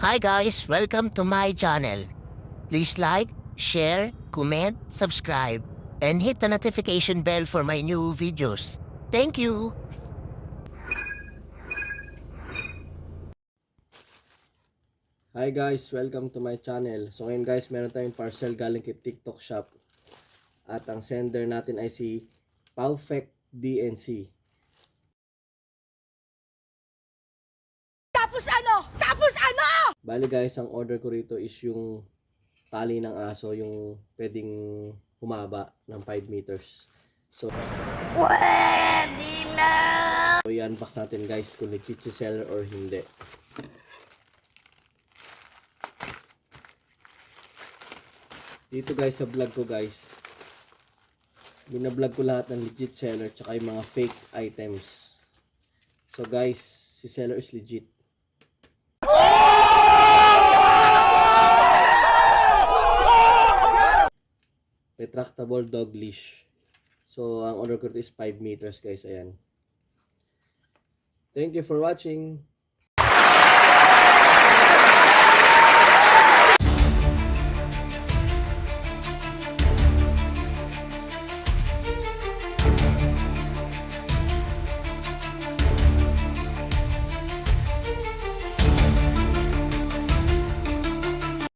Hi guys, welcome to my channel. Please like, share, comment, subscribe, and hit the notification bell for my new videos. Thank you! Hi guys, welcome to my channel. So ngayon guys, meron tayong parcel galing kay TikTok Shop. At ang sender natin ay si Perfect DNC. Tapos ano? Tapos ano? Bali guys, ang order ko rito is yung tali ng aso, yung pwedeng humaba ng 5 meters. So, Pwede na! i-unbox natin guys kung legit si seller or hindi. Dito guys sa vlog ko guys, binablog ko lahat ng legit seller tsaka yung mga fake items. So guys, si seller is legit. Retractable dog leash. So ang order ko is 5 meters guys, ayan. Thank you for watching.